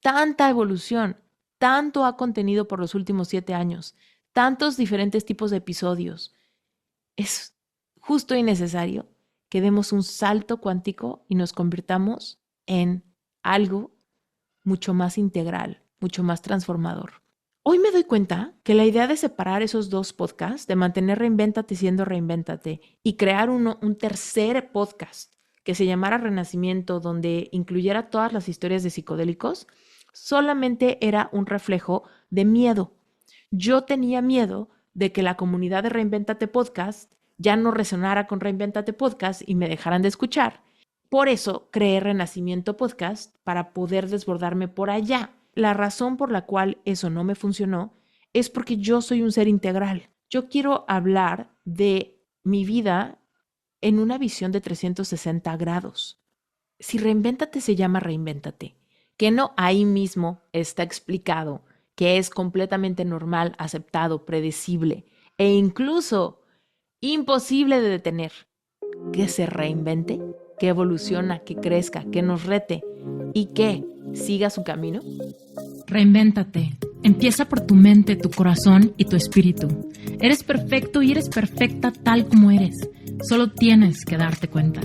tanta evolución, tanto ha contenido por los últimos 7 años, tantos diferentes tipos de episodios. Es justo y necesario que demos un salto cuántico y nos convirtamos en algo mucho más integral, mucho más transformador. Hoy me doy cuenta que la idea de separar esos dos podcasts, de mantener Reinvéntate siendo Reinvéntate y crear un tercer podcast que se llamara Renacimiento, donde incluyera todas las historias de psicodélicos, solamente era un reflejo de miedo. Yo tenía miedo de que la comunidad de Reinvéntate Podcast ya no resonara con Reinvéntate Podcast y me dejaran de escuchar. Por eso creé Renacimiento Podcast para poder desbordarme por allá. La razón por la cual eso no me funcionó es porque yo soy un ser integral. Yo quiero hablar de mi vida en una visión de 360 grados. Si Reinvéntate se llama Reinvéntate, que no ahí mismo está explicado que es completamente normal, aceptado, predecible e incluso imposible de detener, que se reinvente, que evoluciona, que crezca, que nos rete y que siga su camino. Reinvéntate. Empieza por tu mente, tu corazón y tu espíritu. Eres perfecto y eres perfecta tal como eres. Solo tienes que darte cuenta.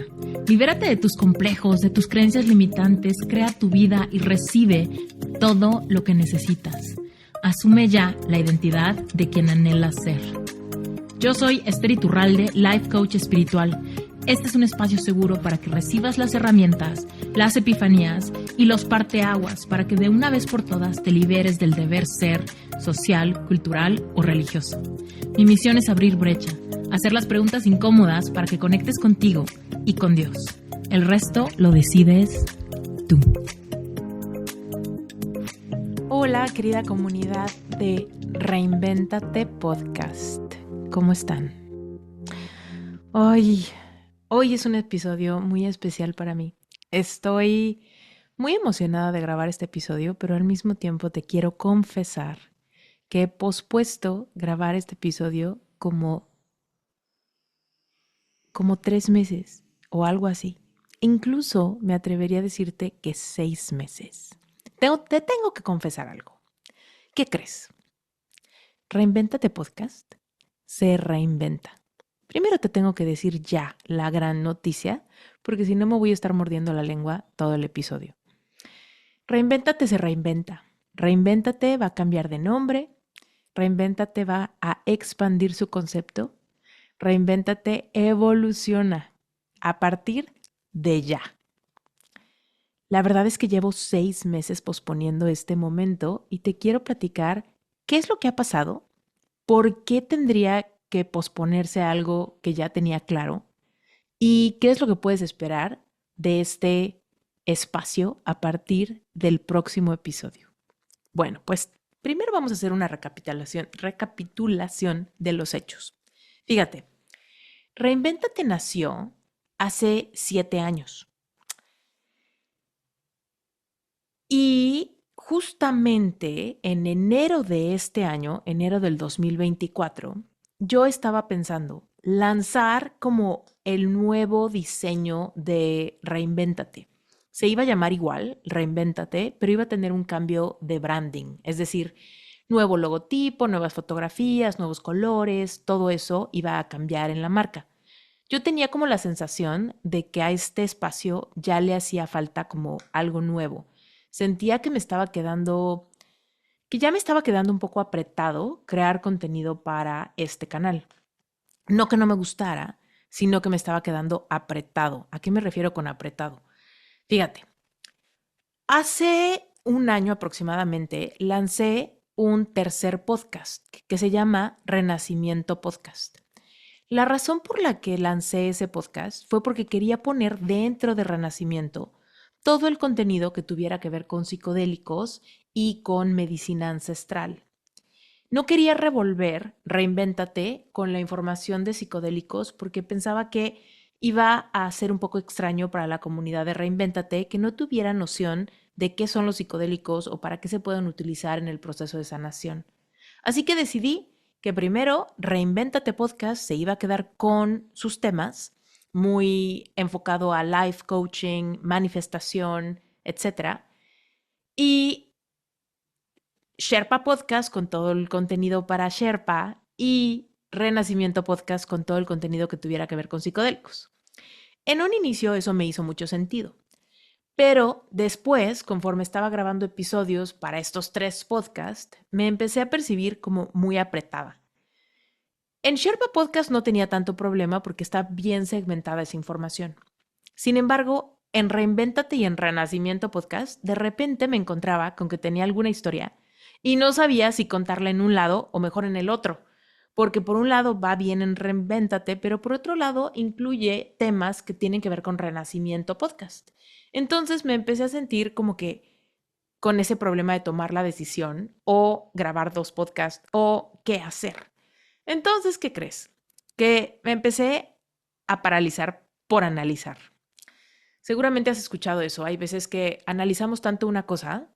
Libérate de tus complejos, de tus creencias limitantes, crea tu vida y recibe todo lo que necesitas. Asume ya la identidad de quien anhelas ser. Yo soy Esther Iturralde, Life Coach Espiritual. Este es un espacio seguro para que recibas las herramientas, las epifanías y los parteaguas para que de una vez por todas te liberes del deber ser social, cultural o religioso. Mi misión es abrir brecha, hacer las preguntas incómodas para que conectes contigo y con Dios. El resto lo decides tú. Hola, querida comunidad de Reinvéntate Podcast. ¿Cómo están? Hoy es un episodio muy especial para mí. Estoy muy emocionada de grabar este episodio, pero al mismo tiempo te quiero confesar que he pospuesto grabar este episodio como 3 meses o algo así. Incluso me atrevería a decirte que 6 meses. Te tengo que confesar algo. ¿Qué crees? Reinvéntate Podcast se reinventa. Primero te tengo que decir ya la gran noticia, porque si no me voy a estar mordiendo la lengua todo el episodio. Reinvéntate se reinventa. Reinvéntate va a cambiar de nombre. Reinvéntate va a expandir su concepto. Reinvéntate evoluciona a partir de ya. La verdad es que llevo 6 meses posponiendo este momento y te quiero platicar qué es lo que ha pasado, por qué tendría que posponerse algo que ya tenía claro y qué es lo que puedes esperar de este espacio a partir del próximo episodio. Bueno, pues primero vamos a hacer una recapitulación de los hechos. Fíjate, Reinvéntate nació hace 7 años. Y justamente en enero de este año, enero del 2024, yo estaba pensando lanzar como el nuevo diseño de Reinvéntate. Se iba a llamar igual, Reinvéntate, pero iba a tener un cambio de branding, es decir, nuevo logotipo, nuevas fotografías, nuevos colores, todo eso iba a cambiar en la marca. Yo tenía como la sensación de que a este espacio ya le hacía falta como algo nuevo. Sentía que ya me estaba quedando un poco apretado crear contenido para este canal. No que no me gustara, sino que me estaba quedando apretado. ¿A qué me refiero con apretado? Fíjate, hace un año aproximadamente lancé un tercer podcast que se llama Renacimiento Podcast. La razón por la que lancé ese podcast fue porque quería poner dentro de Renacimiento todo el contenido que tuviera que ver con psicodélicos y con medicina ancestral. No quería revolver Reinvéntate con la información de psicodélicos porque pensaba que iba a ser un poco extraño para la comunidad de Reinvéntate que no tuviera noción de qué son los psicodélicos o para qué se pueden utilizar en el proceso de sanación. Así que decidí que primero Reinvéntate Podcast se iba a quedar con sus temas, muy enfocado a life coaching, manifestación, etc. Y Sherpa Podcast con todo el contenido para Sherpa y Renacimiento Podcast con todo el contenido que tuviera que ver con psicodélicos. En un inicio eso me hizo mucho sentido, pero después, conforme estaba grabando episodios para estos 3 podcasts, me empecé a percibir como muy apretada. En Sherpa Podcast no tenía tanto problema porque está bien segmentada esa información. Sin embargo, en Reinvéntate y en Renacimiento Podcast, de repente me encontraba con que tenía alguna historia y no sabía si contarla en un lado o mejor en el otro, porque por un lado va bien en Reinvéntate, pero por otro lado incluye temas que tienen que ver con Renacimiento Podcast. Entonces me empecé a sentir como que con ese problema de tomar la decisión o grabar 2 podcasts o qué hacer. Entonces, ¿qué crees? Que me empecé a paralizar por analizar. Seguramente has escuchado eso. Hay veces que analizamos tanto una cosa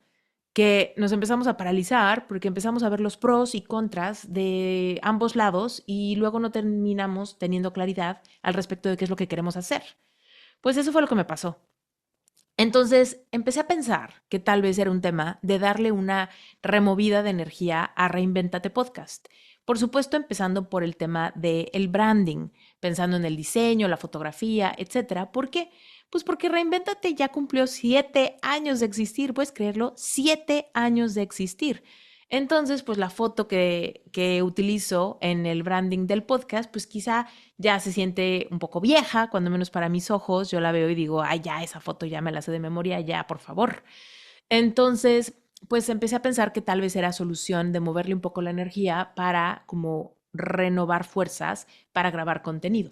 que nos empezamos a paralizar porque empezamos a ver los pros y contras de ambos lados y luego no terminamos teniendo claridad al respecto de qué es lo que queremos hacer. Pues eso fue lo que me pasó. Entonces empecé a pensar que tal vez era un tema de darle una removida de energía a Reinvéntate Podcast. Por supuesto, empezando por el tema del branding, pensando en el diseño, la fotografía, etcétera. ¿Por qué? Pues porque Reinvéntate ya cumplió 7 años de existir, ¿puedes creerlo? 7 años de existir. Entonces, pues la foto que utilizo en el branding del podcast, pues quizá ya se siente un poco vieja, cuando menos para mis ojos. Yo la veo y digo, ay, ya, esa foto ya me la sé de memoria, ya, por favor. Entonces, pues empecé a pensar que tal vez era solución de moverle un poco la energía para como renovar fuerzas para grabar contenido.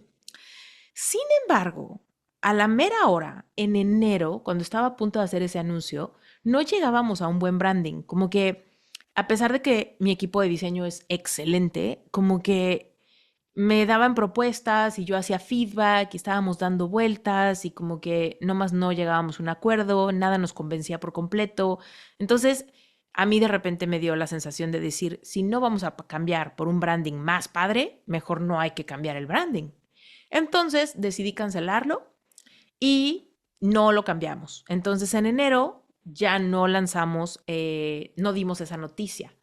Sin embargo, a la mera hora, en enero, cuando estaba a punto de hacer ese anuncio, no llegábamos a un buen branding. Como que, a pesar de que mi equipo de diseño es excelente, como que me daban propuestas y yo hacía feedback y estábamos dando vueltas y como que nomás no llegábamos a un acuerdo, nada nos convencía por completo. Entonces, a mí de repente me dio la sensación de decir, si no vamos a cambiar por un branding más padre, mejor no hay que cambiar el branding. Entonces decidí cancelarlo y no lo cambiamos. Entonces en enero ya no lanzamos, no dimos esa noticia.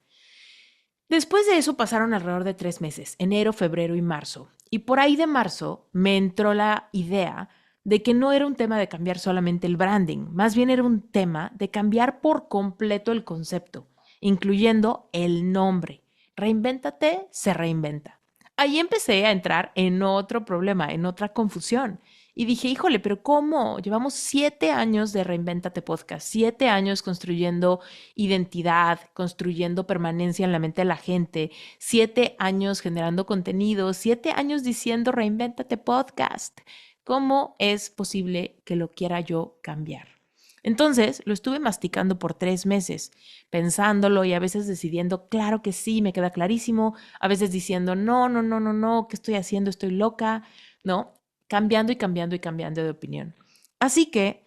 Después de eso pasaron alrededor de 3 meses, enero, febrero y marzo. Y por ahí de marzo me entró la idea de que no era un tema de cambiar solamente el branding, más bien era un tema de cambiar por completo el concepto, incluyendo el nombre. Reinvéntate, se reinventa. Ahí empecé a entrar en otro problema, en otra confusión. Y dije, híjole, pero ¿cómo? Llevamos 7 años de Reinvéntate Podcast, 7 años construyendo identidad, construyendo permanencia en la mente de la gente, 7 años generando contenido, 7 años diciendo Reinvéntate Podcast. ¿Cómo es posible que lo quiera yo cambiar? Entonces lo estuve masticando por 3 meses, pensándolo y a veces decidiendo, claro que sí, me queda clarísimo, a veces diciendo, no, no, no, no, no, ¿qué estoy haciendo? Estoy loca, ¿no? Cambiando y cambiando y cambiando de opinión. Así que,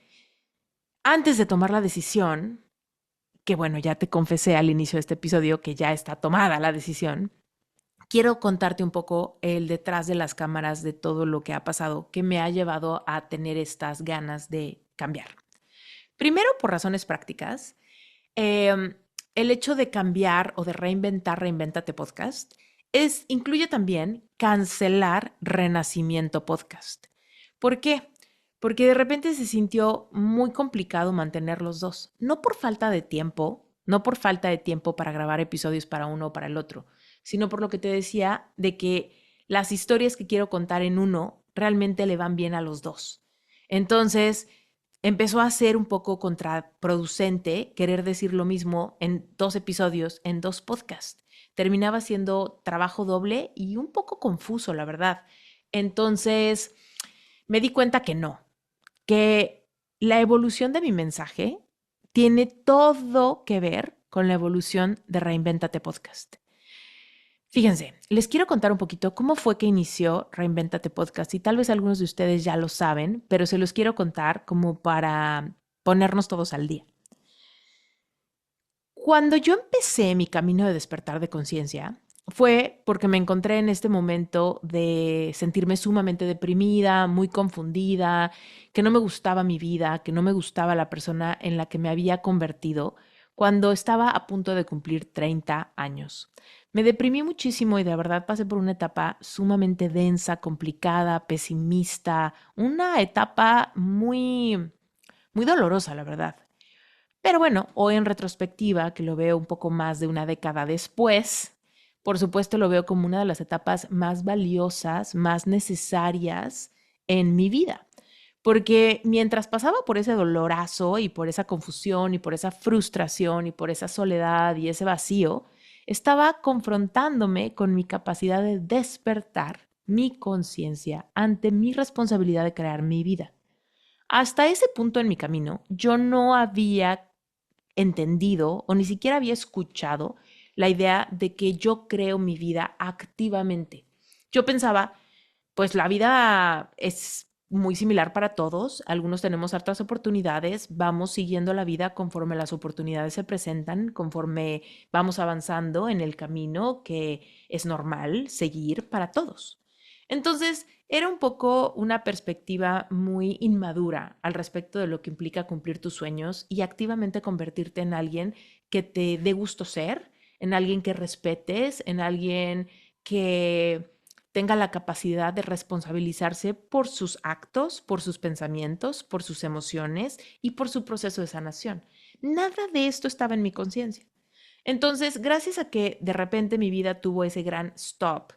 antes de tomar la decisión, que bueno, ya te confesé al inicio de este episodio que ya está tomada la decisión, quiero contarte un poco el detrás de las cámaras de todo lo que ha pasado que me ha llevado a tener estas ganas de cambiar. Primero, por razones prácticas, el hecho de cambiar o de reinventar Reinvéntate Podcast incluye también cancelar Renacimiento Podcast. ¿Por qué? Porque de repente se sintió muy complicado mantener los dos. No por falta de tiempo, no por falta de tiempo para grabar episodios para uno o para el otro, sino por lo que te decía de que las historias que quiero contar en uno realmente le van bien a los dos. Entonces, empezó a ser un poco contraproducente querer decir lo mismo en 2 episodios, en 2 podcasts. Terminaba siendo trabajo doble y un poco confuso, la verdad. Entonces, me di cuenta que no, que la evolución de mi mensaje tiene todo que ver con la evolución de Reinvéntate Podcast. Fíjense, les quiero contar un poquito cómo fue que inició Reinvéntate Podcast y tal vez algunos de ustedes ya lo saben, pero se los quiero contar como para ponernos todos al día. Cuando yo empecé mi camino de despertar de conciencia, fue porque me encontré en este momento de sentirme sumamente deprimida, muy confundida, que no me gustaba mi vida, que no me gustaba la persona en la que me había convertido cuando estaba a punto de cumplir 30 años. Me deprimí muchísimo y de verdad pasé por una etapa sumamente densa, complicada, pesimista, una etapa muy dolorosa, la verdad. Pero bueno, hoy en retrospectiva, que lo veo un poco más de una década después, por supuesto lo veo como una de las etapas más valiosas, más necesarias en mi vida. Porque mientras pasaba por ese dolorazo y por esa confusión y por esa frustración y por esa soledad y ese vacío, estaba confrontándome con mi capacidad de despertar mi conciencia ante mi responsabilidad de crear mi vida. Hasta ese punto en mi camino, yo no había entendido o ni siquiera había escuchado la idea de que yo creo mi vida activamente. Yo pensaba, pues la vida es muy similar para todos, algunos tenemos hartas oportunidades, vamos siguiendo la vida conforme las oportunidades se presentan, conforme vamos avanzando en el camino que es normal seguir para todos. Entonces, era un poco una perspectiva muy inmadura al respecto de lo que implica cumplir tus sueños y activamente convertirte en alguien que te dé gusto ser, en alguien que respetes, en alguien que tenga la capacidad de responsabilizarse por sus actos, por sus pensamientos, por sus emociones y por su proceso de sanación. Nada de esto estaba en mi conciencia. Entonces, gracias a que de repente mi vida tuvo ese gran stop,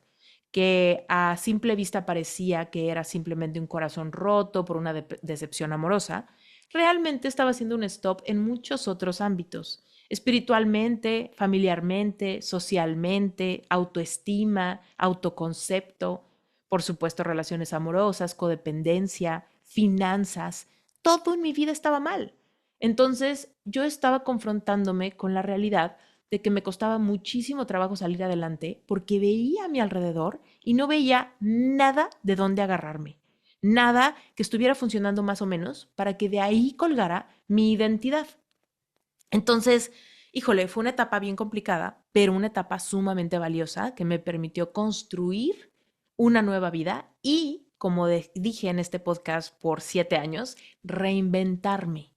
que a simple vista parecía que era simplemente un corazón roto por una decepción amorosa, realmente estaba haciendo un stop en muchos otros ámbitos, espiritualmente, familiarmente, socialmente, autoestima, autoconcepto, por supuesto relaciones amorosas, codependencia, finanzas, todo en mi vida estaba mal. Entonces yo estaba confrontándome con la realidad de que me costaba muchísimo trabajo salir adelante porque veía a mi alrededor y no veía nada de dónde agarrarme, nada que estuviera funcionando más o menos para que de ahí colgara mi identidad. Entonces, híjole, fue una etapa bien complicada, pero una etapa sumamente valiosa que me permitió construir una nueva vida y, como dije en este podcast por 7 años, reinventarme,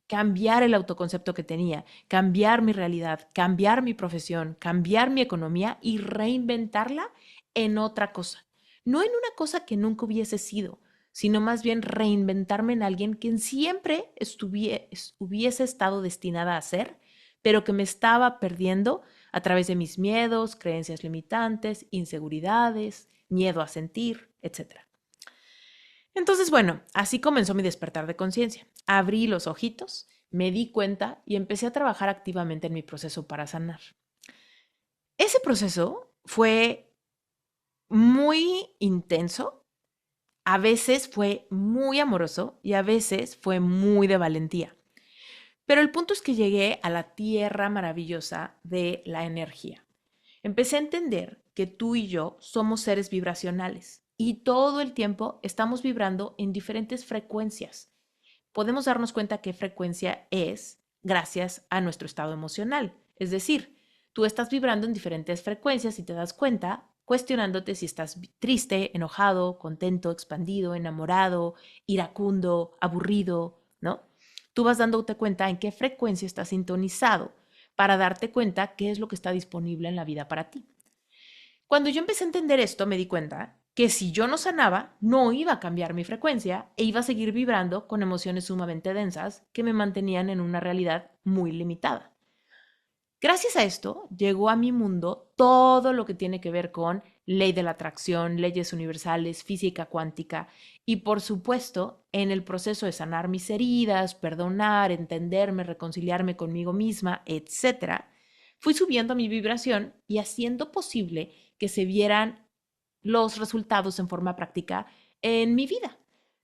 cambiar el autoconcepto que tenía, cambiar mi realidad, cambiar mi profesión, cambiar mi economía y reinventarla en otra cosa. No en una cosa que nunca hubiese sido, sino más bien reinventarme en alguien que siempre hubiese estado destinada a ser, pero que me estaba perdiendo a través de mis miedos, creencias limitantes, inseguridades, miedo a sentir, etcétera. Entonces, bueno, así comenzó mi despertar de conciencia. Abrí los ojitos, me di cuenta y empecé a trabajar activamente en mi proceso para sanar. Ese proceso fue muy intenso, a veces fue muy amoroso y a veces fue muy de valentía. Pero el punto es que llegué a la tierra maravillosa de la energía. Empecé a entender que tú y yo somos seres vibracionales y todo el tiempo estamos vibrando en diferentes frecuencias. Podemos darnos cuenta qué frecuencia es gracias a nuestro estado emocional. Es decir, tú estás vibrando en diferentes frecuencias y te das cuenta cuestionándote si estás triste, enojado, contento, expandido, enamorado, iracundo, aburrido, ¿no? Tú vas dándote cuenta en qué frecuencia estás sintonizado para darte cuenta qué es lo que está disponible en la vida para ti. Cuando yo empecé a entender esto, me di cuenta que si yo no sanaba, no iba a cambiar mi frecuencia e iba a seguir vibrando con emociones sumamente densas que me mantenían en una realidad muy limitada. Gracias a esto, llegó a mi mundo todo lo que tiene que ver con ley de la atracción, leyes universales, física cuántica y, por supuesto, en el proceso de sanar mis heridas, perdonar, entenderme, reconciliarme conmigo misma, etcétera, fui subiendo mi vibración y haciendo posible que se vieran los resultados en forma práctica en mi vida,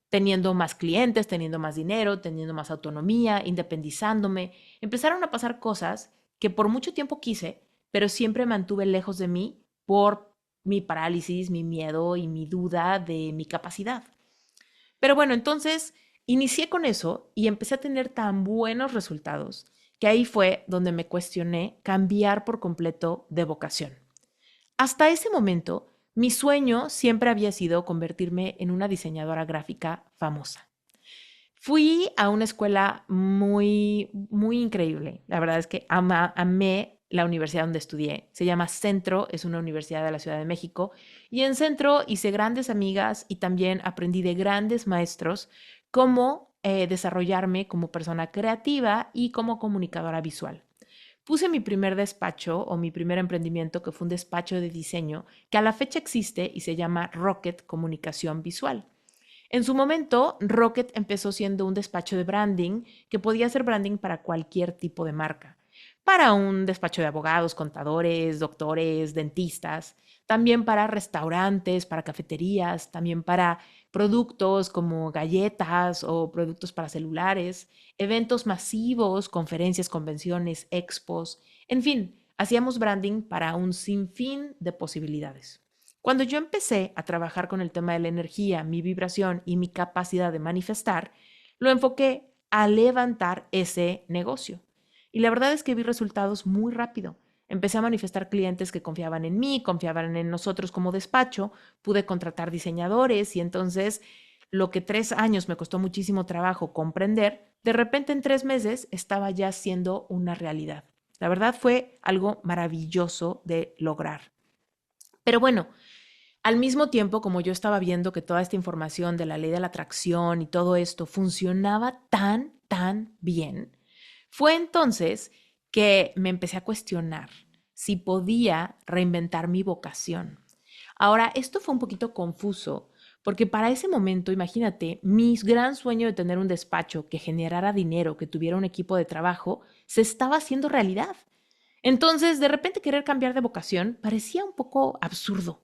teniendo más clientes, teniendo más dinero, teniendo más autonomía, independizándome. Empezaron a pasar cosas que por mucho tiempo quise, pero siempre mantuve lejos de mí por mi parálisis, mi miedo y mi duda de mi capacidad. Pero bueno, entonces inicié con eso y empecé a tener tan buenos resultados que ahí fue donde me cuestioné cambiar por completo de vocación. Hasta ese momento, mi sueño siempre había sido convertirme en una diseñadora gráfica famosa. Fui a una escuela muy, muy increíble. La verdad es que amé la universidad donde estudié. Se llama Centro, es una universidad de la Ciudad de México. Y en Centro hice grandes amigas y también aprendí de grandes maestros cómo desarrollarme como persona creativa y como comunicadora visual. Puse mi primer despacho o mi primer emprendimiento, que fue un despacho de diseño, que a la fecha existe y se llama Rocket Comunicación Visual. En su momento, Rocket empezó siendo un despacho de branding que podía hacer branding para cualquier tipo de marca. Para un despacho de abogados, contadores, doctores, dentistas, también para restaurantes, para cafeterías, también para productos como galletas o productos para celulares, eventos masivos, conferencias, convenciones, expos, en fin, hacíamos branding para un sinfín de posibilidades. Cuando yo empecé a trabajar con el tema de la energía, mi vibración y mi capacidad de manifestar, lo enfoqué a levantar ese negocio. Y la verdad es que vi resultados muy rápido. Empecé a manifestar clientes que confiaban en mí, confiaban en nosotros como despacho, pude contratar diseñadores y entonces lo que 3 años me costó muchísimo trabajo comprender, de repente en 3 meses estaba ya siendo una realidad. La verdad fue algo maravilloso de lograr. Pero bueno, al mismo tiempo, como yo estaba viendo que toda esta información de la ley de la atracción y todo esto funcionaba tan bien, fue entonces que me empecé a cuestionar si podía reinventar mi vocación. Ahora, esto fue un poquito confuso porque para ese momento, imagínate, mi gran sueño de tener un despacho que generara dinero, que tuviera un equipo de trabajo, se estaba haciendo realidad. Entonces, de repente querer cambiar de vocación parecía un poco absurdo.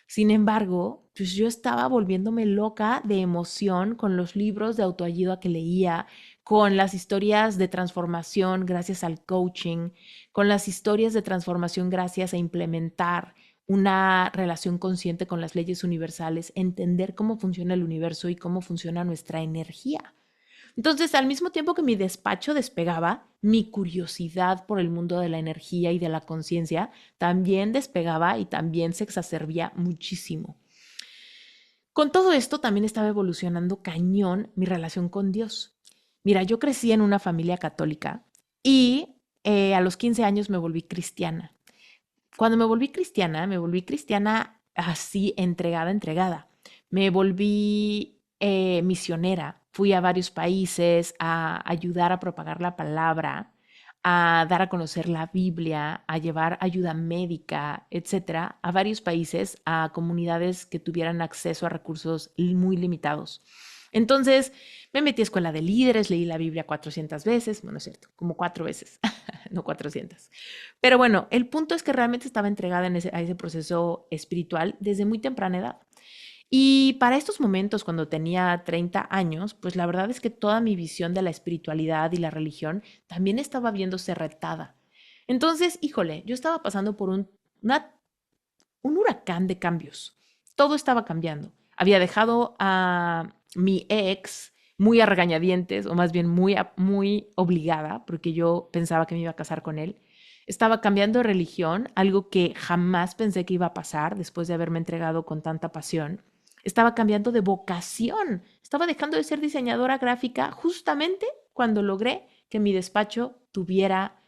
Sin embargo, pues yo estaba volviéndome loca de emoción con los libros de autoayuda que leía, con las historias de transformación gracias al coaching, con las historias de transformación gracias a implementar una relación consciente con las leyes universales, entender cómo funciona el universo y cómo funciona nuestra energía. Entonces, al mismo tiempo que mi despacho despegaba, mi curiosidad por el mundo de la energía y de la conciencia también despegaba y también se exacerbía muchísimo. Con todo esto también estaba evolucionando cañón mi relación con Dios. Mira, yo crecí en una familia católica y a los 15 años me volví cristiana. Cuando me volví cristiana así entregada. Me volví misionera. Fui a varios países a ayudar a propagar la palabra, a dar a conocer la Biblia, a llevar ayuda médica, etcétera, a varios países, a comunidades que tuvieran acceso a recursos muy limitados. Entonces, me metí a escuela de líderes, leí la Biblia 400 veces, bueno, es cierto, como 4 veces, no 400. Pero bueno, el punto es que realmente estaba entregada a ese proceso espiritual desde muy temprana edad. Y para estos momentos, cuando tenía 30 años, pues la verdad es que toda mi visión de la espiritualidad y la religión también estaba viéndose retada. Entonces, híjole, yo estaba pasando por un huracán de cambios. Todo estaba cambiando. Había dejado a mi ex muy a regañadientes, o más bien muy obligada, porque yo pensaba que me iba a casar con él. Estaba cambiando de religión, algo que jamás pensé que iba a pasar después de haberme entregado con tanta pasión. Estaba cambiando de vocación. Estaba dejando de ser diseñadora gráfica justamente cuando logré que mi despacho tuviera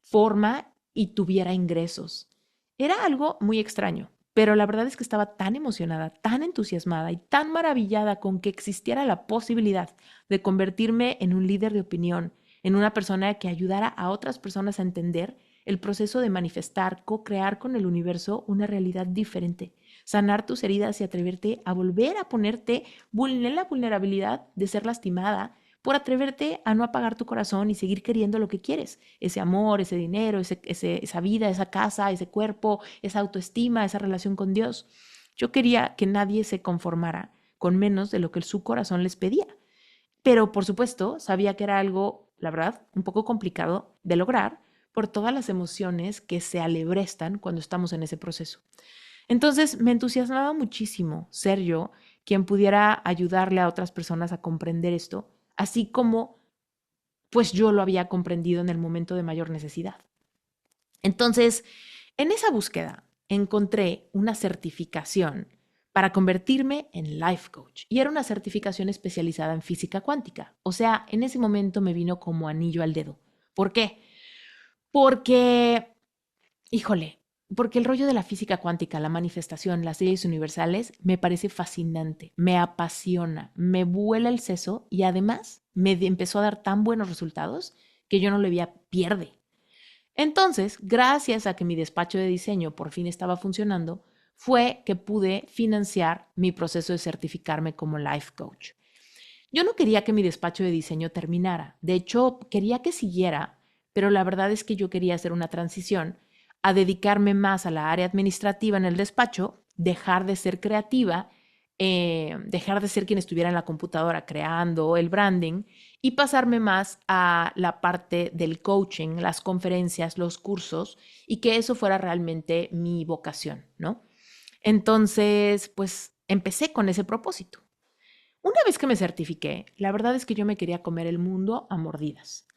forma y tuviera ingresos. Era algo muy extraño, pero la verdad es que estaba tan emocionada, tan entusiasmada y tan maravillada con que existiera la posibilidad de convertirme en un líder de opinión, en una persona que ayudara a otras personas a entender el proceso de manifestar, co-crear con el universo una realidad diferente, sanar tus heridas y atreverte a volver a ponerte en la vulnerabilidad de ser lastimada por atreverte a no apagar tu corazón y seguir queriendo lo que quieres, ese amor, ese dinero, esa vida, esa casa, ese cuerpo, esa autoestima, esa relación con Dios. Yo quería que nadie se conformara con menos de lo que su corazón les pedía. Pero, por supuesto, sabía que era algo, la verdad, un poco complicado de lograr por todas las emociones que se alebrestan cuando estamos en ese proceso. Entonces, me entusiasmaba muchísimo ser yo quien pudiera ayudarle a otras personas a comprender esto, así como pues yo lo había comprendido en el momento de mayor necesidad. Entonces, en esa búsqueda encontré una certificación para convertirme en life coach. Y era una certificación especializada en física cuántica. O sea, en ese momento me vino como anillo al dedo. ¿Por qué? Porque, híjole, porque el rollo de la física cuántica, la manifestación, las leyes universales, me parece fascinante, me apasiona, me vuela el seso y además empezó a dar tan buenos resultados que yo no le veía pierde. Entonces, gracias a que mi despacho de diseño por fin estaba funcionando, fue que pude financiar mi proceso de certificarme como life coach. Yo no quería que mi despacho de diseño terminara. De hecho, quería que siguiera, pero la verdad es que yo quería hacer una transición a dedicarme más a la área administrativa en el despacho, dejar de ser creativa, dejar de ser quien estuviera en la computadora creando el branding y pasarme más a la parte del coaching, las conferencias, los cursos y que eso fuera realmente mi vocación, ¿no? Entonces, pues empecé con ese propósito. Una vez que me certifiqué, la verdad es que yo me quería comer el mundo a mordidas.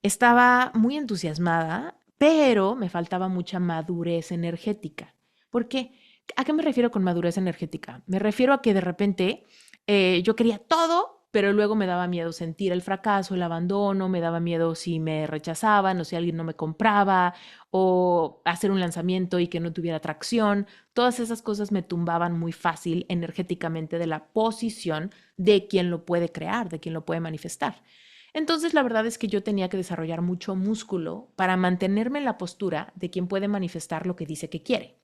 Estaba muy entusiasmada, pero me faltaba mucha madurez energética. ¿Por qué? ¿A qué me refiero con madurez energética? Me refiero a que de repente yo quería todo, pero luego me daba miedo sentir el fracaso, el abandono, me daba miedo si me rechazaban o si alguien no me compraba o hacer un lanzamiento y que no tuviera atracción. Todas esas cosas me tumbaban muy fácil energéticamente de la posición de quien lo puede crear, de quien lo puede manifestar. Entonces, la verdad es que yo tenía que desarrollar mucho músculo para mantenerme en la postura de quien puede manifestar lo que dice que quiere.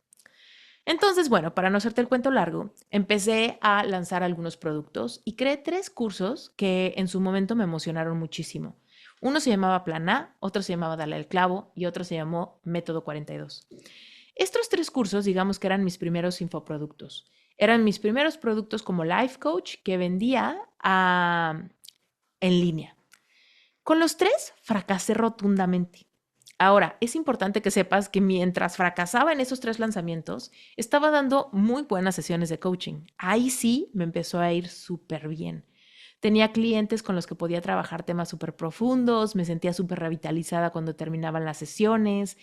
Entonces, bueno, para no hacerte el cuento largo, empecé a lanzar algunos productos y creé 3 cursos que en su momento me emocionaron muchísimo. Uno se llamaba Plan A, otro se llamaba Dale al clavo y otro se llamó Método 42. Estos 3 cursos, digamos que eran mis primeros infoproductos. Eran mis primeros productos como life coach que vendía en línea. Con los 3 fracasé rotundamente. Ahora, es importante que sepas que mientras fracasaba en esos 3 lanzamientos, estaba dando muy buenas sesiones de coaching. Ahí sí me empezó a ir súper bien. Tenía clientes con los que podía trabajar temas súper profundos, me sentía súper revitalizada cuando terminaban las sesiones,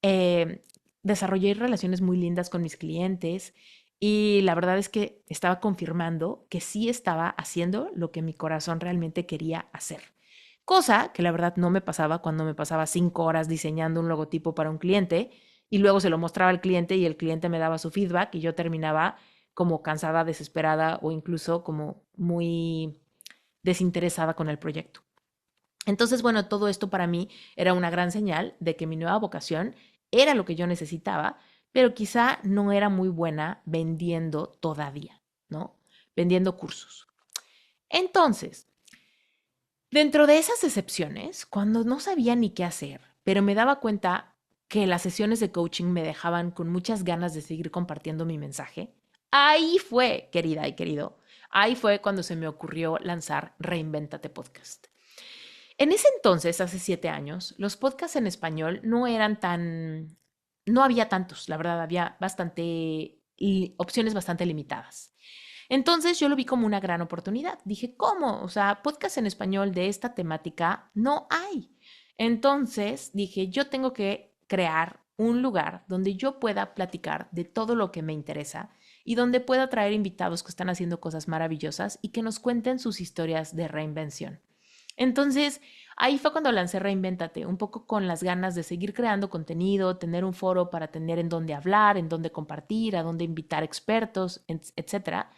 eh, desarrollé relaciones muy lindas con mis clientes y la verdad es que estaba confirmando que sí estaba haciendo lo que mi corazón realmente quería hacer. Cosa que la verdad no me pasaba cuando me pasaba 5 horas diseñando un logotipo para un cliente y luego se lo mostraba al cliente y el cliente me daba su feedback y yo terminaba como cansada, desesperada o incluso como muy desinteresada con el proyecto. Entonces, bueno, todo esto para mí era una gran señal de que mi nueva vocación era lo que yo necesitaba, pero quizá no era muy buena vendiendo todavía, ¿no? Vendiendo cursos. Entonces, dentro de esas excepciones, cuando no sabía ni qué hacer, pero me daba cuenta que las sesiones de coaching me dejaban con muchas ganas de seguir compartiendo mi mensaje, ahí fue, querida y querido, ahí fue cuando se me ocurrió lanzar Reinvéntate Podcast. En ese entonces, hace 7 años, los podcasts en español no eran tan, no había tantos, la verdad, había opciones bastante limitadas. Entonces yo lo vi como una gran oportunidad. Dije, ¿cómo? O sea, podcast en español de esta temática no hay. Entonces dije, yo tengo que crear un lugar donde yo pueda platicar de todo lo que me interesa y donde pueda traer invitados que están haciendo cosas maravillosas y que nos cuenten sus historias de reinvención. Entonces, ahí fue cuando lancé Reinvéntate, un poco con las ganas de seguir creando contenido, tener un foro para tener en dónde hablar, en dónde compartir, a dónde invitar expertos, etcétera,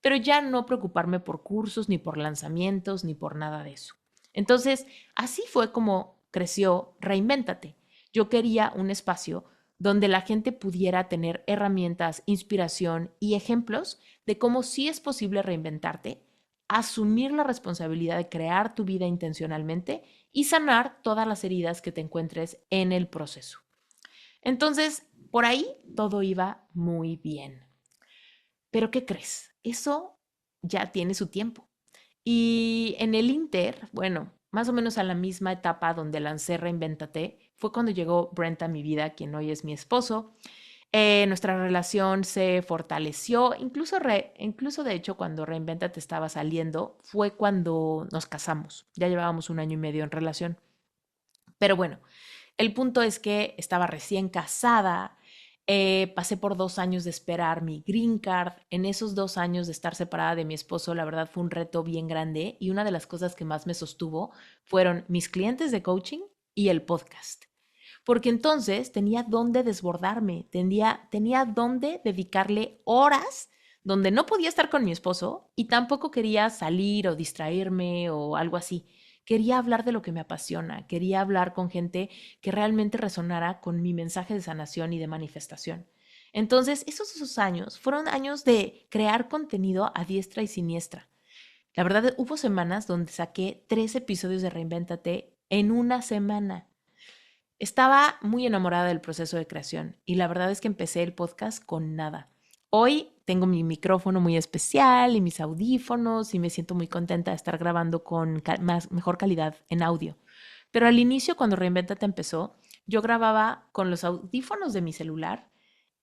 pero ya no preocuparme por cursos, ni por lanzamientos, ni por nada de eso. Entonces, así fue como creció Reinvéntate. Yo quería un espacio donde la gente pudiera tener herramientas, inspiración y ejemplos de cómo sí es posible reinventarte, asumir la responsabilidad de crear tu vida intencionalmente y sanar todas las heridas que te encuentres en el proceso. Entonces, por ahí todo iba muy bien. Pero ¿qué crees? Eso ya tiene su tiempo. Y en el Inter, bueno, más o menos a la misma etapa donde lancé Reinvéntate, fue cuando llegó Brent a mi vida, quien hoy es mi esposo. Nuestra relación se fortaleció, incluso de hecho cuando Reinvéntate estaba saliendo, fue cuando nos casamos. Ya llevábamos 1 año y medio en relación. Pero bueno, el punto es que estaba recién casada, Pasé por 2 años de esperar mi green card. En esos 2 años de estar separada de mi esposo, la verdad fue un reto bien grande y una de las cosas que más me sostuvo fueron mis clientes de coaching y el podcast. Porque entonces tenía dónde desbordarme, tenía dónde dedicarle horas donde no podía estar con mi esposo y tampoco quería salir o distraerme o algo así. Quería hablar de lo que me apasiona, quería hablar con gente que realmente resonara con mi mensaje de sanación y de manifestación. Entonces, esos 2 años fueron años de crear contenido a diestra y siniestra. La verdad, hubo semanas donde saqué 3 episodios de Reinvéntate en una semana. Estaba muy enamorada del proceso de creación y la verdad es que empecé el podcast con nada. Hoy tengo mi micrófono muy especial y mis audífonos y me siento muy contenta de estar grabando con mejor calidad en audio. Pero al inicio, cuando Reinvéntate empezó, yo grababa con los audífonos de mi celular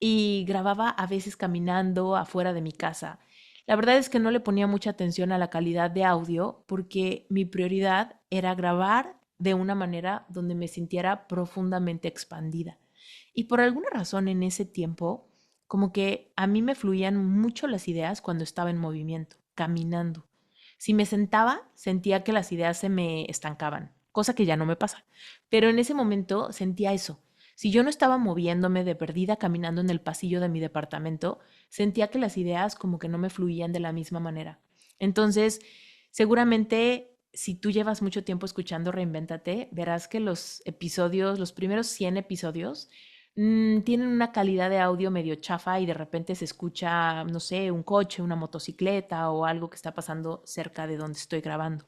y grababa a veces caminando afuera de mi casa. La verdad es que no le ponía mucha atención a la calidad de audio porque mi prioridad era grabar de una manera donde me sintiera profundamente expandida. Y por alguna razón en ese tiempo, como que a mí me fluían mucho las ideas cuando estaba en movimiento, caminando. Si me sentaba, sentía que las ideas se me estancaban, cosa que ya no me pasa. Pero en ese momento sentía eso. Si yo no estaba moviéndome de perdida caminando en el pasillo de mi departamento, sentía que las ideas como que no me fluían de la misma manera. Entonces, seguramente si tú llevas mucho tiempo escuchando Reinvéntate, verás que los episodios, los primeros 100 episodios, tienen una calidad de audio medio chafa y de repente se escucha, no sé, un coche, una motocicleta o algo que está pasando cerca de donde estoy grabando.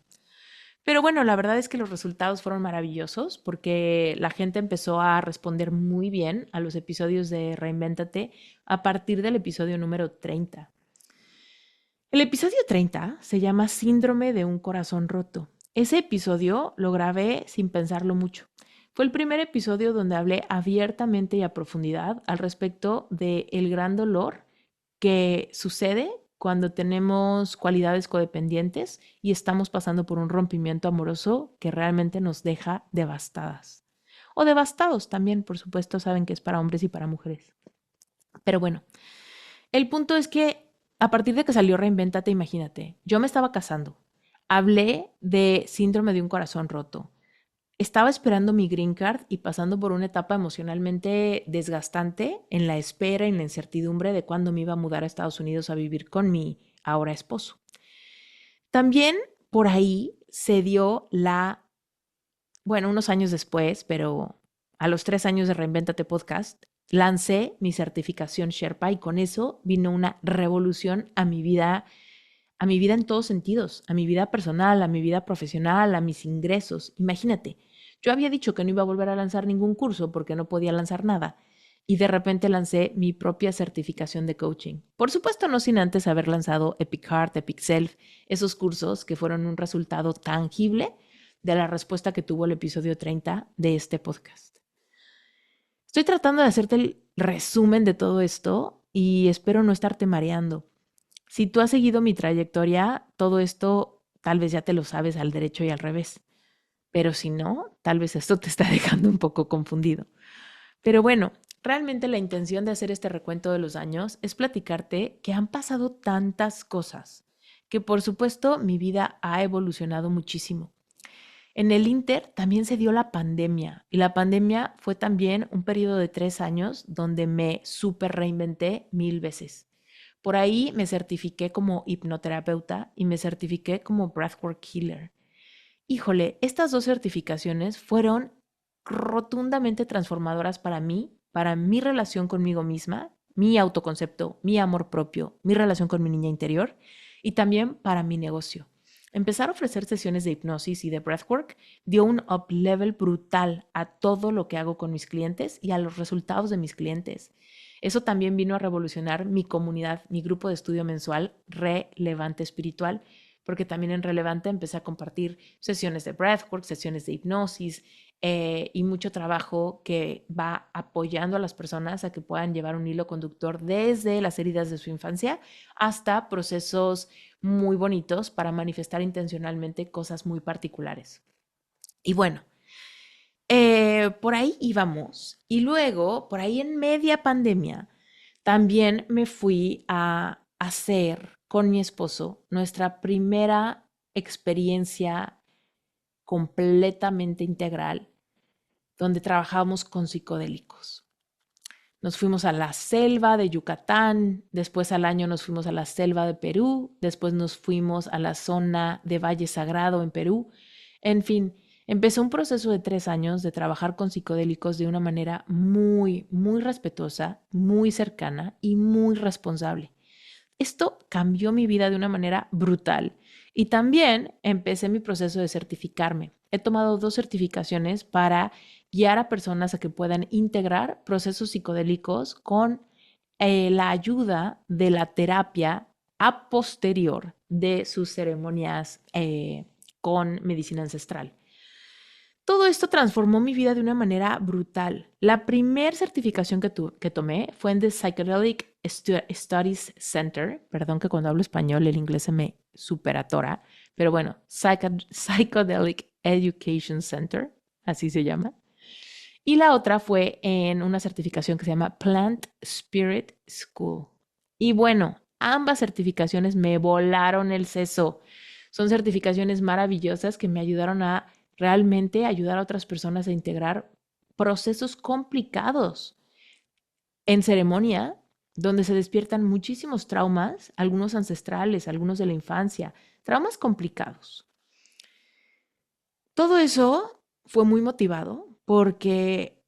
Pero bueno, la verdad es que los resultados fueron maravillosos porque la gente empezó a responder muy bien a los episodios de Reinvéntate a partir del episodio número 30. El episodio 30 se llama Síndrome de un corazón roto. Ese episodio lo grabé sin pensarlo mucho. Fue el primer episodio donde hablé abiertamente y a profundidad al respecto de el gran dolor que sucede cuando tenemos cualidades codependientes y estamos pasando por un rompimiento amoroso que realmente nos deja devastadas. O devastados también, por supuesto, saben que es para hombres y para mujeres. Pero bueno, el punto es que a partir de que salió Reinvéntate, imagínate, yo me estaba casando, hablé de síndrome de un corazón roto, estaba esperando mi green card y pasando por una etapa emocionalmente desgastante en la espera y en la incertidumbre de cuándo me iba a mudar a Estados Unidos a vivir con mi ahora esposo. También por ahí se dio unos años después, pero a los 3 años de Reinvéntate Podcast, lancé mi certificación Sherpa y con eso vino una revolución a mi vida en todos sentidos, a mi vida personal, a mi vida profesional, a mis ingresos. Imagínate, yo había dicho que no iba a volver a lanzar ningún curso porque no podía lanzar nada y de repente lancé mi propia certificación de coaching. Por supuesto, no sin antes haber lanzado Epic Heart, Epic Self, esos cursos que fueron un resultado tangible de la respuesta que tuvo el episodio 30 de este podcast. Estoy tratando de hacerte el resumen de todo esto y espero no estarte mareando. Si tú has seguido mi trayectoria, todo esto tal vez ya te lo sabes al derecho y al revés. Pero si no, tal vez esto te está dejando un poco confundido. Pero bueno, realmente la intención de hacer este recuento de los años es platicarte que han pasado tantas cosas, que por supuesto mi vida ha evolucionado muchísimo. En el Inter también se dio la pandemia y la pandemia fue también un periodo de 3 años donde me súper reinventé 1000 veces. Por ahí me certifiqué como hipnoterapeuta y me certifiqué como breathwork healer. Híjole, estas 2 certificaciones fueron rotundamente transformadoras para mí, para mi relación conmigo misma, mi autoconcepto, mi amor propio, mi relación con mi niña interior y también para mi negocio. Empezar a ofrecer sesiones de hipnosis y de breathwork dio un up-level brutal a todo lo que hago con mis clientes y a los resultados de mis clientes. Eso también vino a revolucionar mi comunidad, mi grupo de estudio mensual Relevante Espiritual, porque también en Relevante empecé a compartir sesiones de breathwork, sesiones de hipnosis y mucho trabajo que va apoyando a las personas a que puedan llevar un hilo conductor desde las heridas de su infancia hasta procesos muy bonitos para manifestar intencionalmente cosas muy particulares. Y bueno, Por ahí íbamos. Y luego, por ahí en media pandemia, también me fui a hacer con mi esposo nuestra primera experiencia completamente integral, donde trabajábamos con psicodélicos. Nos fuimos a la selva de Yucatán, después al año nos fuimos a la selva de Perú, después nos fuimos a la zona de Valle Sagrado en Perú. En fin, empezó un proceso de 3 años de trabajar con psicodélicos de una manera muy, muy respetuosa, muy cercana y muy responsable. Esto cambió mi vida de una manera brutal y también empecé mi proceso de certificarme. He tomado 2 certificaciones para guiar a personas a que puedan integrar procesos psicodélicos con la ayuda de la terapia a posterior de sus ceremonias con medicina ancestral. Todo esto transformó mi vida de una manera brutal. La primera certificación que tomé fue en The Psychedelic Studies Center. Perdón que cuando hablo español el inglés se me superatora. Pero bueno, Psychedelic Education Center, así se llama. Y la otra fue en una certificación que se llama Plant Spirit School. Y bueno, ambas certificaciones me volaron el seso. Son certificaciones maravillosas que me ayudaron a realmente ayudar a otras personas a integrar procesos complicados en ceremonia, donde se despiertan muchísimos traumas, algunos ancestrales, algunos de la infancia, traumas complicados. Todo eso fue muy motivado porque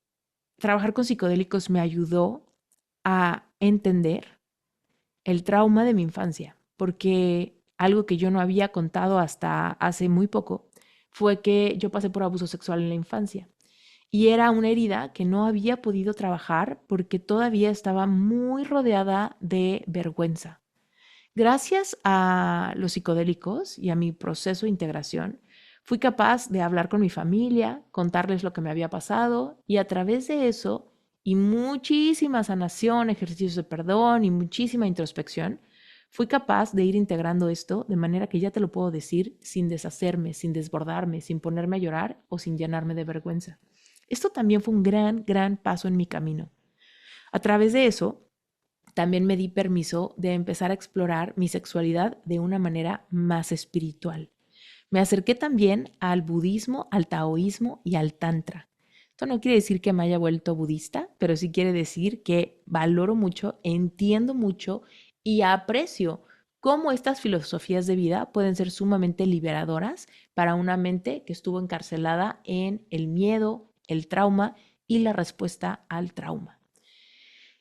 trabajar con psicodélicos me ayudó a entender el trauma de mi infancia, porque algo que yo no había contado hasta hace muy poco fue que yo pasé por abuso sexual en la infancia y era una herida que no había podido trabajar porque todavía estaba muy rodeada de vergüenza. Gracias a los psicodélicos y a mi proceso de integración, fui capaz de hablar con mi familia, contarles lo que me había pasado y a través de eso y muchísima sanación, ejercicios de perdón y muchísima introspección, fui capaz de ir integrando esto de manera que ya te lo puedo decir sin deshacerme, sin desbordarme, sin ponerme a llorar o sin llenarme de vergüenza. Esto también fue un gran, gran paso en mi camino. A través de eso, también me di permiso de empezar a explorar mi sexualidad de una manera más espiritual. Me acerqué también al budismo, al taoísmo y al tantra. Esto no quiere decir que me haya vuelto budista, pero sí quiere decir que valoro mucho, entiendo mucho y aprecio cómo estas filosofías de vida pueden ser sumamente liberadoras para una mente que estuvo encarcelada en el miedo, el trauma y la respuesta al trauma.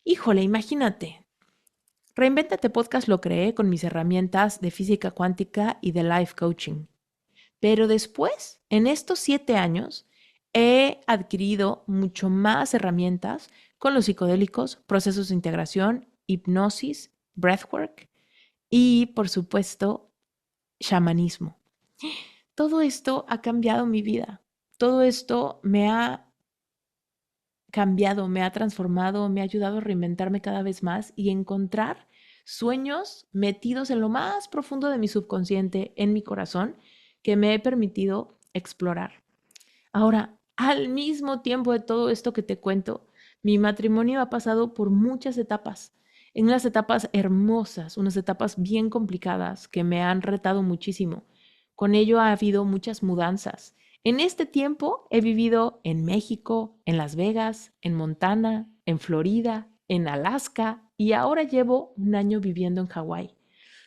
Híjole, imagínate. Reinvéntate Podcast lo creé con mis herramientas de física cuántica y de life coaching. Pero después, en estos 7 años, he adquirido mucho más herramientas con los psicodélicos, procesos de integración, hipnosis, breathwork y, por supuesto, chamanismo. Todo esto ha cambiado mi vida. Todo esto me ha cambiado, me ha transformado, me ha ayudado a reinventarme cada vez más y encontrar sueños metidos en lo más profundo de mi subconsciente, en mi corazón, que me he permitido explorar. Ahora, al mismo tiempo de todo esto que te cuento, mi matrimonio ha pasado por muchas etapas, en unas etapas hermosas, unas etapas bien complicadas que me han retado muchísimo. Con ello ha habido muchas mudanzas. En este tiempo he vivido en México, en Las Vegas, en Montana, en Florida, en Alaska y ahora llevo un año viviendo en Hawái.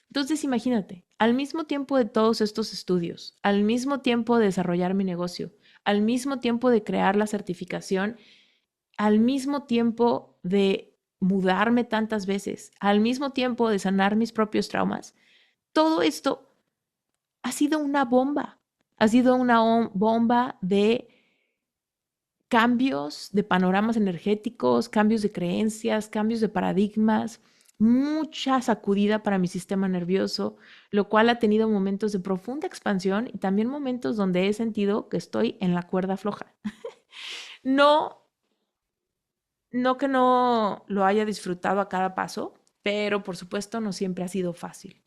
Entonces imagínate, al mismo tiempo de todos estos estudios, al mismo tiempo de desarrollar mi negocio, al mismo tiempo de crear la certificación, al mismo tiempo de mudarme tantas veces, al mismo tiempo de sanar mis propios traumas, todo esto ha sido una bomba. Ha sido una bomba de cambios de panoramas energéticos, cambios de creencias, cambios de paradigmas, mucha sacudida para mi sistema nervioso, lo cual ha tenido momentos de profunda expansión y también momentos donde he sentido que estoy en la cuerda floja. No, no que no lo haya disfrutado a cada paso, pero por supuesto no siempre ha sido fácil.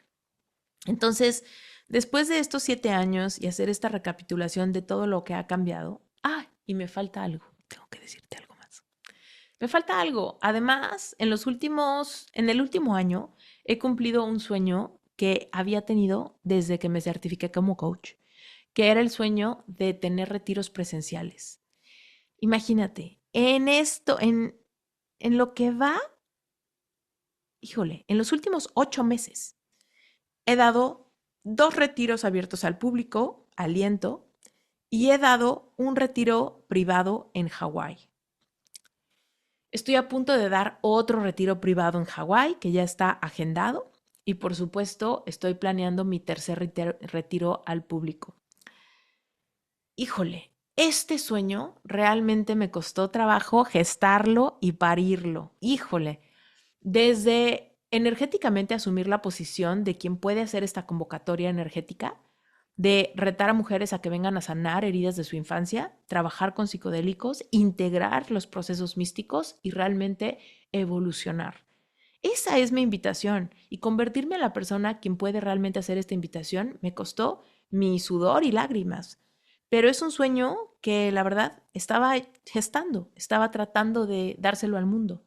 Entonces, después de estos 7 años y hacer esta recapitulación de todo lo que ha cambiado, Y me falta algo. Tengo que decirte algo más. Me falta algo. Además, en el último año, he cumplido un sueño que había tenido desde que me certifiqué como coach, que era el sueño de tener retiros presenciales. Imagínate, en lo que va, híjole, en los últimos 8 meses, he dado 2 retiros abiertos al público, aliento, y he dado un retiro privado en Hawái. Estoy a punto de dar otro retiro privado en Hawái, que ya está agendado, y por supuesto estoy planeando mi tercer retiro al público. Híjole, este sueño realmente me costó trabajo gestarlo y parirlo. Híjole, desde energéticamente asumir la posición de quien puede hacer esta convocatoria energética, de retar a mujeres a que vengan a sanar heridas de su infancia, trabajar con psicodélicos, integrar los procesos místicos y realmente evolucionar. Esa es mi invitación, y convertirme en la persona quien puede realmente hacer esta invitación me costó mi sudor y lágrimas. Pero es un sueño que la verdad estaba gestando, estaba tratando de dárselo al mundo.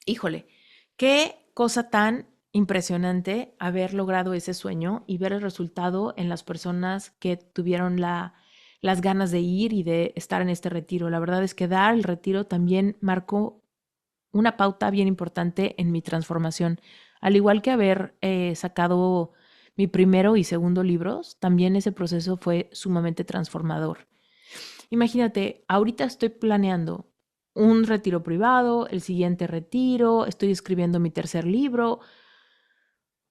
Híjole, qué cosa tan impresionante haber logrado ese sueño y ver el resultado en las personas que tuvieron las ganas de ir y de estar en este retiro. La verdad es que dar el retiro también marcó una pauta bien importante en mi transformación. Al igual que haber sacado mi primero y segundo libros, también ese proceso fue sumamente transformador. Imagínate, ahorita estoy planeando un retiro privado, el siguiente retiro, estoy escribiendo mi tercer libro.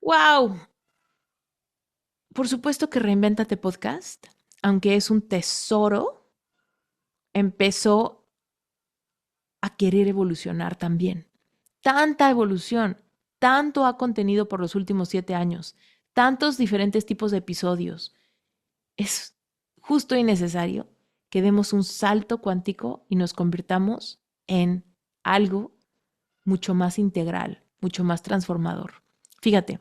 ¡Wow! Por supuesto que Reinvéntate Podcast, aunque es un tesoro, empezó a querer evolucionar también. Tanta evolución, tanto ha contenido por los últimos 7 años, tantos diferentes tipos de episodios. Es justo y necesario que demos un salto cuántico y nos convirtamos en algo mucho más integral, mucho más transformador. Fíjate,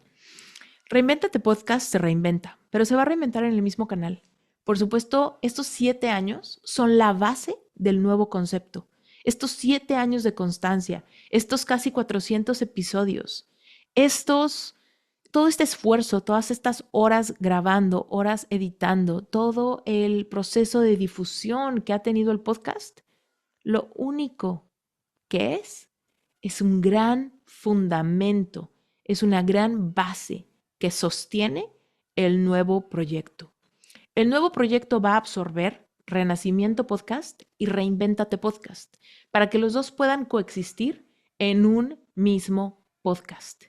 Reinvéntate Podcast se reinventa, pero se va a reinventar en el mismo canal. Por supuesto, estos 7 años son la base del nuevo concepto. Estos 7 años de constancia, estos casi 400 episodios, todo este esfuerzo, todas estas horas grabando, horas editando, todo el proceso de difusión que ha tenido el podcast, lo único que es un gran fundamento, es una gran base que sostiene el nuevo proyecto. El nuevo proyecto va a absorber Renacimiento Podcast y Reinvéntate Podcast para que los dos puedan coexistir en un mismo podcast.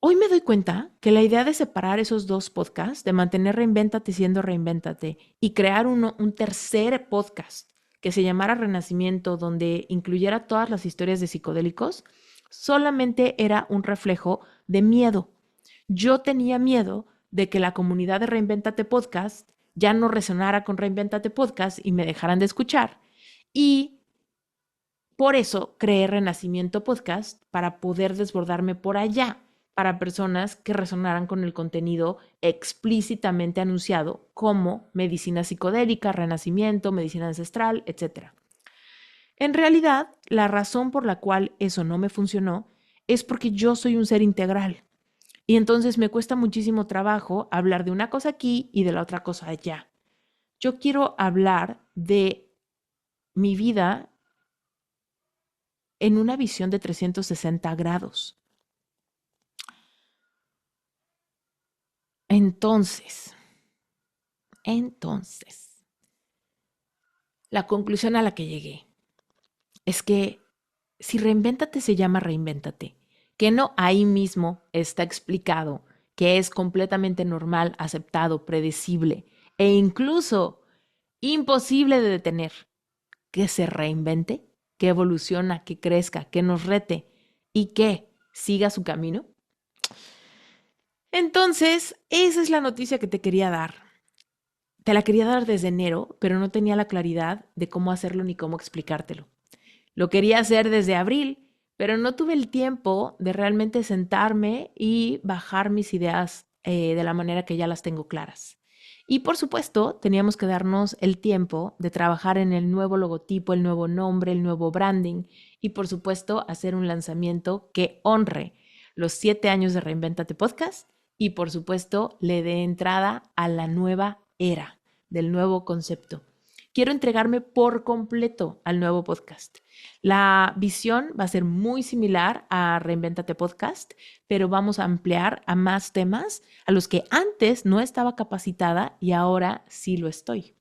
Hoy me doy cuenta que la idea de separar esos dos podcasts, de mantener Reinvéntate siendo Reinvéntate y crear un tercer podcast que se llamara Renacimiento, donde incluyera todas las historias de psicodélicos, solamente era un reflejo de miedo. Yo tenía miedo de que la comunidad de Reinvéntate Podcast ya no resonara con Reinvéntate Podcast y me dejaran de escuchar. Y por eso creé Renacimiento Podcast para poder desbordarme por allá, para personas que resonaran con el contenido explícitamente anunciado como medicina psicodélica, renacimiento, medicina ancestral, etc. En realidad, la razón por la cual eso no me funcionó es porque yo soy un ser integral. Y entonces me cuesta muchísimo trabajo hablar de una cosa aquí y de la otra cosa allá. Yo quiero hablar de mi vida en una visión de 360 grados. Entonces, la conclusión a la que llegué es que si Reinvéntate se llama Reinvéntate, que no ahí mismo está explicado que es completamente normal, aceptado, predecible e incluso imposible de detener, que se reinvente, que evoluciona, que crezca, que nos rete y que siga su camino. Entonces, esa es la noticia que te quería dar. Te la quería dar desde enero, pero no tenía la claridad de cómo hacerlo ni cómo explicártelo. Lo quería hacer desde abril, pero no tuve el tiempo de realmente sentarme y bajar mis ideas de la manera que ya las tengo claras. Y por supuesto, teníamos que darnos el tiempo de trabajar en el nuevo logotipo, el nuevo nombre, el nuevo branding y por supuesto hacer un lanzamiento que honre los 7 años de Reinvéntate Podcast y por supuesto le dé entrada a la nueva era del nuevo concepto. Quiero entregarme por completo al nuevo podcast. La visión va a ser muy similar a Reinvéntate Podcast, pero vamos a ampliar a más temas a los que antes no estaba capacitada y ahora sí lo estoy.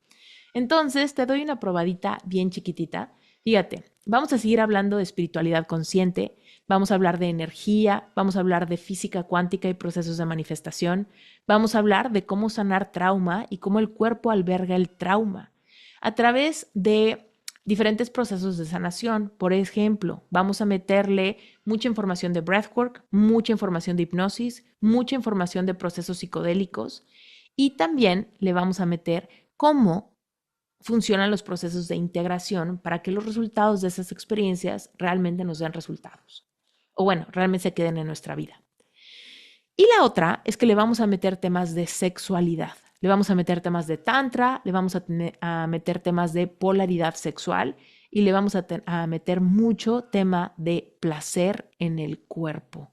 Entonces, te doy una probadita bien chiquitita. Fíjate, vamos a seguir hablando de espiritualidad consciente, vamos a hablar de energía, vamos a hablar de física cuántica y procesos de manifestación, vamos a hablar de cómo sanar trauma y cómo el cuerpo alberga el trauma a través de diferentes procesos de sanación. Por ejemplo, vamos a meterle mucha información de breathwork, mucha información de hipnosis, mucha información de procesos psicodélicos y también le vamos a meter cómo funcionan los procesos de integración para que los resultados de esas experiencias realmente nos den resultados. O bueno, realmente se queden en nuestra vida. Y la otra es que le vamos a meter temas de sexualidad. Le vamos a meter temas de tantra, le vamos a meter temas de polaridad sexual y le vamos a meter mucho tema de placer en el cuerpo.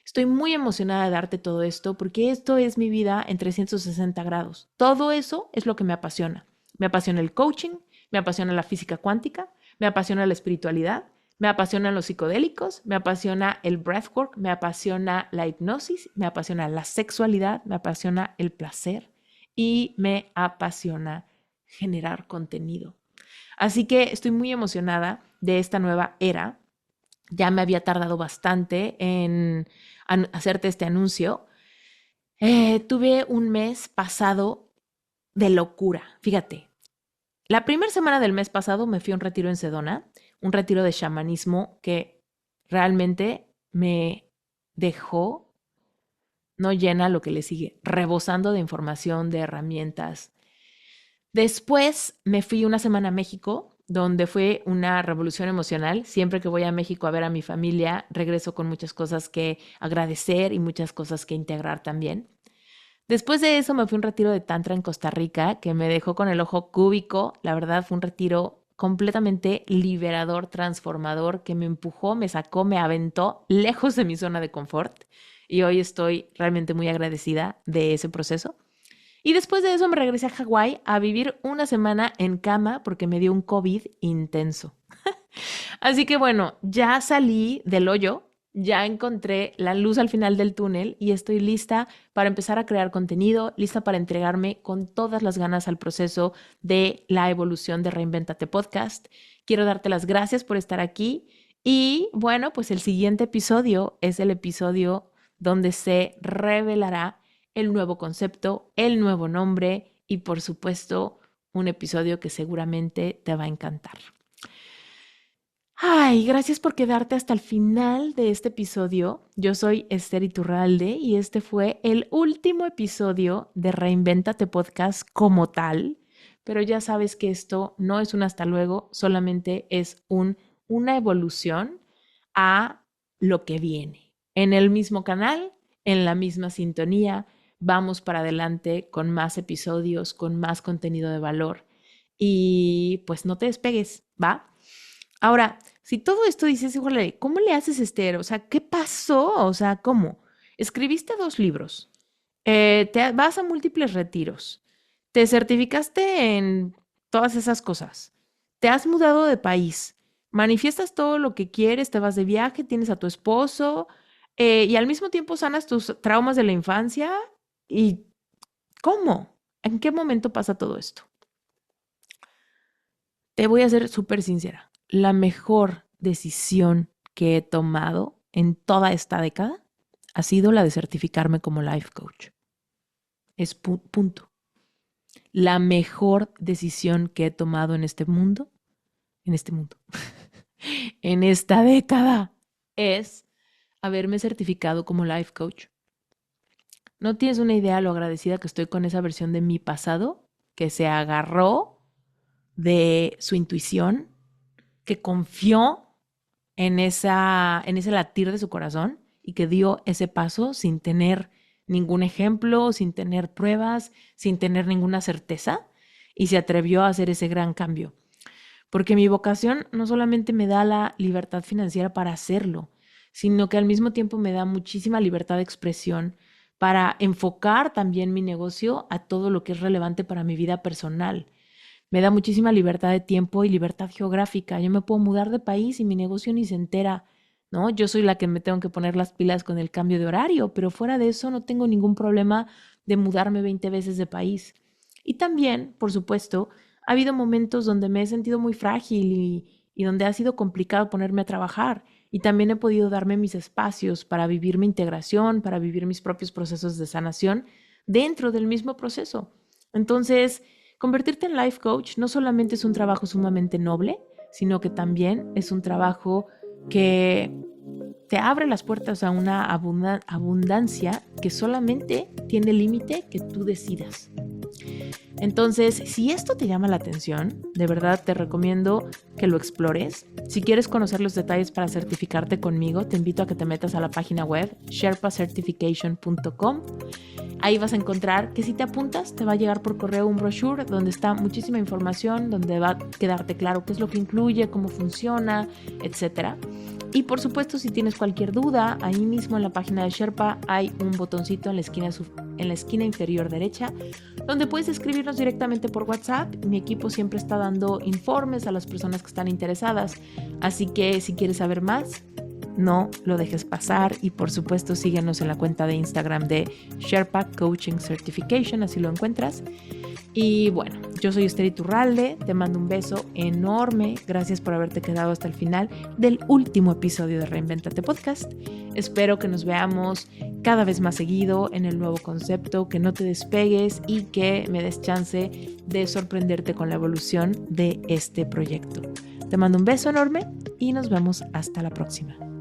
Estoy muy emocionada de darte todo esto porque esto es mi vida en 360 grados. Todo eso es lo que me apasiona. Me apasiona el coaching, me apasiona la física cuántica, me apasiona la espiritualidad, me apasionan los psicodélicos, me apasiona el breathwork, me apasiona la hipnosis, me apasiona la sexualidad, me apasiona el placer y me apasiona generar contenido. Así que estoy muy emocionada de esta nueva era. Ya me había tardado bastante en hacerte este anuncio. Tuve un mes pasado de locura. Fíjate, la primera semana del mes pasado me fui a un retiro en Sedona, un retiro de chamanismo que realmente me dejó, no llena lo que le sigue, rebosando de información, de herramientas. Después me fui una semana a México, donde fue una revolución emocional. Siempre que voy a México a ver a mi familia, regreso con muchas cosas que agradecer y muchas cosas que integrar también. Después de eso me fui a un retiro de Tantra en Costa Rica que me dejó con el ojo cúbico. La verdad fue un retiro completamente liberador, transformador, que me empujó, me sacó, me aventó lejos de mi zona de confort. Y hoy estoy realmente muy agradecida de ese proceso. Y después de eso me regresé a Hawái a vivir una semana en cama porque me dio un COVID intenso. Así que bueno, ya salí del hoyo, ya encontré la luz al final del túnel y estoy lista para empezar a crear contenido, lista para entregarme con todas las ganas al proceso de la evolución de Reinvéntate Podcast. Quiero darte las gracias por estar aquí y bueno, pues el siguiente episodio es el episodio donde se revelará el nuevo concepto, el nuevo nombre y por supuesto un episodio que seguramente te va a encantar. Ay, gracias por quedarte hasta el final de este episodio. Yo soy Esther Iturralde y este fue el último episodio de Reinvéntate Podcast como tal, pero ya sabes que esto no es un hasta luego, solamente es una evolución a lo que viene. En el mismo canal, en la misma sintonía, vamos para adelante con más episodios, con más contenido de valor y pues no te despegues, ¿va? Ahora, si todo esto dices, híjole, ¿cómo le haces, Esther? O sea, ¿qué pasó? O sea, ¿cómo? Escribiste 2 libros, vas a múltiples retiros, te certificaste en todas esas cosas, te has mudado de país, manifiestas todo lo que quieres, te vas de viaje, tienes a tu esposo y al mismo tiempo sanas tus traumas de la infancia. ¿Y cómo? ¿En qué momento pasa todo esto? Te voy a ser súper sincera. La mejor decisión que he tomado en toda esta década ha sido la de certificarme como life coach. Es punto. La mejor decisión que he tomado en este mundo, en esta década, es haberme certificado como life coach. No tienes una idea lo agradecida que estoy con esa versión de mi pasado que se agarró de su intuición, que confió en ese latir de su corazón y que dio ese paso sin tener ningún ejemplo, sin tener pruebas, sin tener ninguna certeza, y se atrevió a hacer ese gran cambio. Porque mi vocación no solamente me da la libertad financiera para hacerlo, sino que al mismo tiempo me da muchísima libertad de expresión para enfocar también mi negocio a todo lo que es relevante para mi vida personal. Me da muchísima libertad de tiempo y libertad geográfica. Yo me puedo mudar de país y mi negocio ni se entera, ¿no? Yo soy la que me tengo que poner las pilas con el cambio de horario, pero fuera de eso no tengo ningún problema de mudarme 20 veces de país. Y también, por supuesto, ha habido momentos donde me he sentido muy frágil y donde ha sido complicado ponerme a trabajar. Y también he podido darme mis espacios para vivir mi integración, para vivir mis propios procesos de sanación dentro del mismo proceso. Entonces, convertirte en life coach no solamente es un trabajo sumamente noble, sino que también es un trabajo que te abre las puertas a una abundancia que solamente tiene límite que tú decidas. Entonces, si esto te llama la atención, de verdad te recomiendo que lo explores. Si quieres conocer los detalles para certificarte conmigo, te invito a que te metas a la página web sherpacertification.com. Ahí vas a encontrar que si te apuntas, te va a llegar por correo un brochure donde está muchísima información, donde va a quedarte claro qué es lo que incluye, cómo funciona, etc. Y por supuesto, si tienes cualquier duda, ahí mismo en la página de Sherpa hay un botoncito en la esquina inferior derecha, donde puedes escribirnos directamente por WhatsApp. Mi equipo siempre está dando informes a las personas que están interesadas, así que si quieres saber más, no lo dejes pasar. Y por supuesto, síguenos en la cuenta de Instagram de Sherpa Coaching Certification, así lo encuentras. Y bueno, yo soy Esther Iturralde, te mando un beso enorme, gracias por haberte quedado hasta el final del último episodio de Reinvéntate Podcast. Espero que nos veamos cada vez más seguido en el nuevo concepto, que no te despegues y que me des chance de sorprenderte con la evolución de este proyecto. Te mando un beso enorme y nos vemos hasta la próxima.